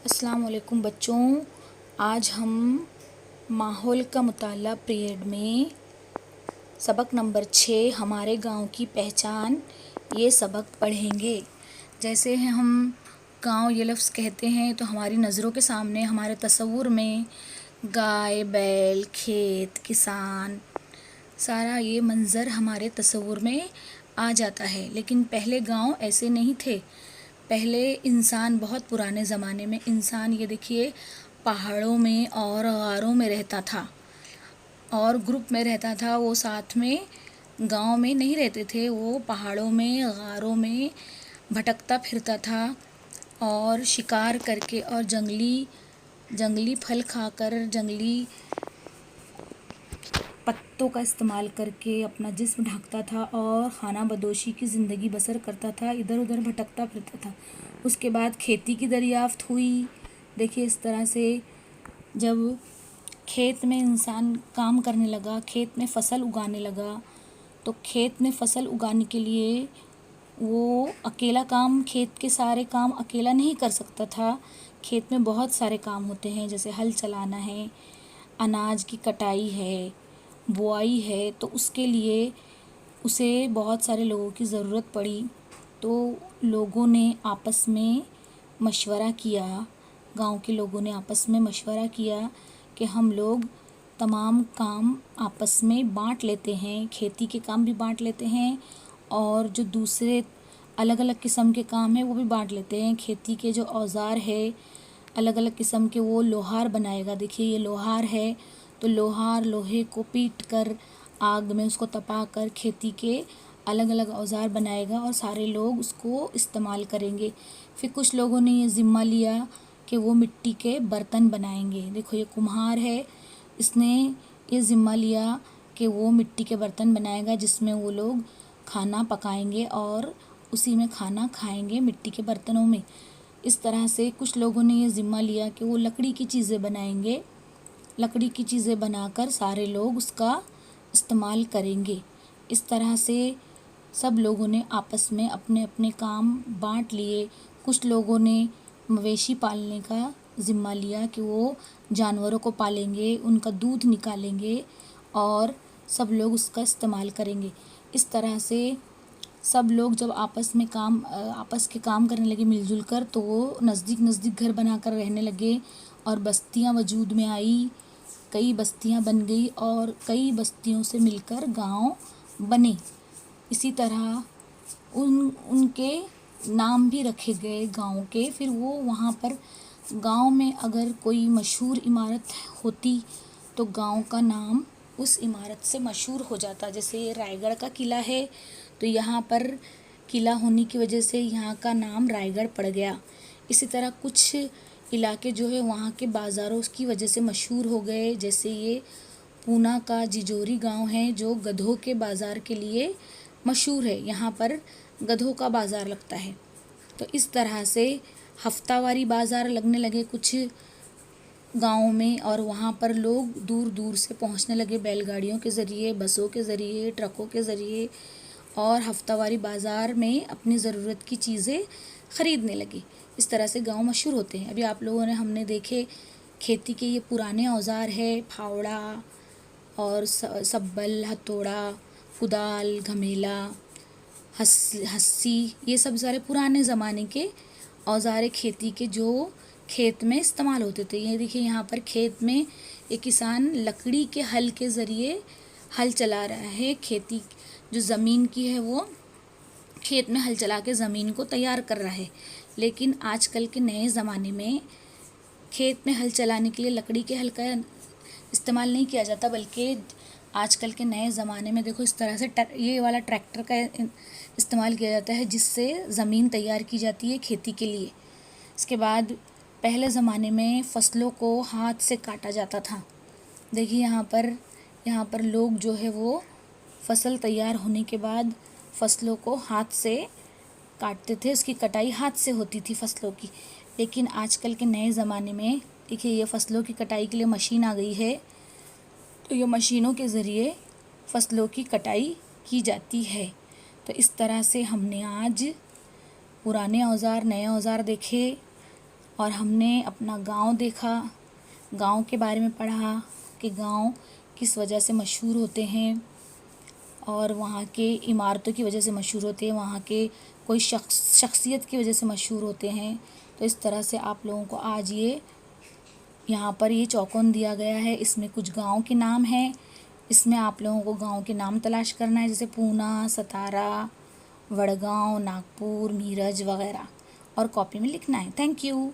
अस्सलाम वालेकुम बच्चों। आज हम माहौल का मुताला पीरियड में सबक नंबर 6 हमारे गांव की पहचान ये सबक पढ़ेंगे। जैसे हम गांव ये लफ्ज़ कहते हैं तो हमारी नज़रों के सामने, हमारे तसव्वुर में गाय, बैल, खेत, किसान, सारा ये मंज़र हमारे तसव्वुर में आ जाता है। लेकिन पहले गांव ऐसे नहीं थे। पहले इंसान, बहुत पुराने ज़माने में इंसान, ये देखिए, पहाड़ों में और गारों में रहता था और ग्रुप में रहता था। वो साथ में गांव में नहीं रहते थे, वो पहाड़ों में, गारों में भटकता फिरता था और शिकार करके और जंगली फल खाकर, जंगली पत्तों का इस्तेमाल करके अपना जिस्म ढकता था और खाना बदोशी की ज़िंदगी बसर करता था, इधर उधर भटकता फिरता था। उसके बाद खेती की दरियाफ्त हुई। देखिए, इस तरह से जब खेत में इंसान काम करने लगा, खेत में फसल उगाने लगा, तो खेत में फसल उगाने के लिए वो अकेला काम, खेत के सारे काम अकेला नहीं कर सकता था। खेत में बहुत सारे काम होते हैं, जैसे हल चलाना है, अनाज की कटाई है, बुआई है, तो उसके लिए उसे बहुत सारे लोगों की ज़रूरत पड़ी। तो लोगों ने आपस में मशवरा किया, गांव के लोगों ने आपस में मशवरा किया कि हम लोग तमाम काम आपस में बांट लेते हैं, खेती के काम भी बांट लेते हैं और जो दूसरे अलग अलग किस्म के काम हैं वो भी बांट लेते हैं। खेती के जो औज़ार है अलग अलग किस्म के, वो लोहार बनाएगा। देखिए, ये लोहार है, तो लोहे को पीट कर आग में उसको तपा कर खेती के अलग अलग औज़ार बनाएगा और सारे लोग उसको इस्तेमाल करेंगे। फिर कुछ लोगों ने ये ज़िम्मा लिया कि वो मिट्टी के बर्तन बनाएंगे। देखो, ये कुम्हार है, इसने ये ज़िम्मा लिया कि वो मिट्टी के बर्तन बनाएगा जिसमें वो लोग खाना पकाएंगे और उसी में खाना खाएंगे, मिट्टी के बर्तनों में। इस तरह से कुछ लोगों ने ये ज़िम्मा लिया कि वो लकड़ी की चीज़ें बनाएंगे, लकड़ी की चीज़ें बनाकर सारे लोग उसका इस्तेमाल करेंगे। इस तरह से सब लोगों ने आपस में अपने अपने काम बांट लिए। कुछ लोगों ने मवेशी पालने का ज़िम्मा लिया कि वो जानवरों को पालेंगे, उनका दूध निकालेंगे और सब लोग उसका इस्तेमाल करेंगे। इस तरह से सब लोग जब आपस के काम करने लगे मिलजुल कर, तो वो नज़दीक नज़दीक घर बनाकर रहने लगे और बस्तियां वजूद में आई। कई बस्तियां बन गई और कई बस्तियों से मिलकर गांव बने। इसी तरह उनके नाम भी रखे गए गांव के। फिर वो वहाँ पर गांव में अगर कोई मशहूर इमारत होती तो गांव का नाम उस इमारत से मशहूर हो जाता। जैसे ये रायगढ़ का किला है, तो यहाँ पर किला होने की वजह से यहाँ का नाम रायगढ़ पड़ गया। इसी तरह कुछ इलाके जो है वहाँ के बाज़ारों की वजह से मशहूर हो गए। जैसे ये पूना का जिजोरी गांव है जो गधों के बाज़ार के लिए मशहूर है, यहाँ पर गधों का बाज़ार लगता है। तो इस तरह से हफ्तावारी बाज़ार लगने लगे कुछ गाँव में और वहाँ पर लोग दूर दूर से पहुँचने लगे बैलगाड़ियों के ज़रिए, बसों के ज़रिए, ट्रकों के ज़रिए और हफ्तावारी बाज़ार में अपनी ज़रूरत की चीज़ें ख़रीदने लगे। इस तरह से गांव मशहूर होते हैं। अभी आप लोगों ने, हमने देखे खेती के ये पुराने औज़ार है, फावड़ा और सब्बल, हथौड़ा, कुदाल, घमेला, हस्सी, ये सब सारे पुराने ज़माने के औज़ार खेती के जो खेत में इस्तेमाल होते थे। ये देखिए, यहाँ पर खेत में एक किसान लकड़ी के हल के ज़रिए हल चला रहा है। खेती जो ज़मीन की है वो खेत में हल चला के ज़मीन को तैयार कर रहा है। लेकिन आजकल के नए ज़माने में खेत में हल चलाने के लिए लकड़ी के हल का इस्तेमाल नहीं किया जाता, बल्कि आजकल के नए ज़माने में देखो, इस तरह से ये वाला ट्रैक्टर का इस्तेमाल किया जाता है जिससे ज़मीन तैयार की जाती है खेती के लिए। इसके बाद पहले ज़माने में फसलों को हाथ से काटा जाता था। देखिए, यहाँ पर लोग जो है वो फसल तैयार होने के बाद फसलों को हाथ से काटते थे, उसकी कटाई हाथ से होती थी फसलों की। लेकिन आजकल के नए ज़माने में देखिए, ये फसलों की कटाई के लिए मशीन आ गई है, तो ये मशीनों के ज़रिए फसलों की कटाई की जाती है। तो इस तरह से हमने आज पुराने औज़ार, नए औज़ार देखे और हमने अपना गांव देखा, गांव के बारे में पढ़ा कि गांव किस वजह से मशहूर होते हैं और वहाँ के इमारतों की वजह से मशहूर होते हैं, वहाँ के कोई शख्सियत की वजह से मशहूर होते हैं। तो इस तरह से आप लोगों को आज ये यहाँ पर ये चौकोन दिया गया है, इसमें कुछ गांव के नाम हैं। इसमें आप लोगों को गांव के नाम तलाश करना है, जैसे पूना, सतारा, वडगांव, नागपुर, मीरज वगैरह, और कॉपी में लिखना है। Thank you.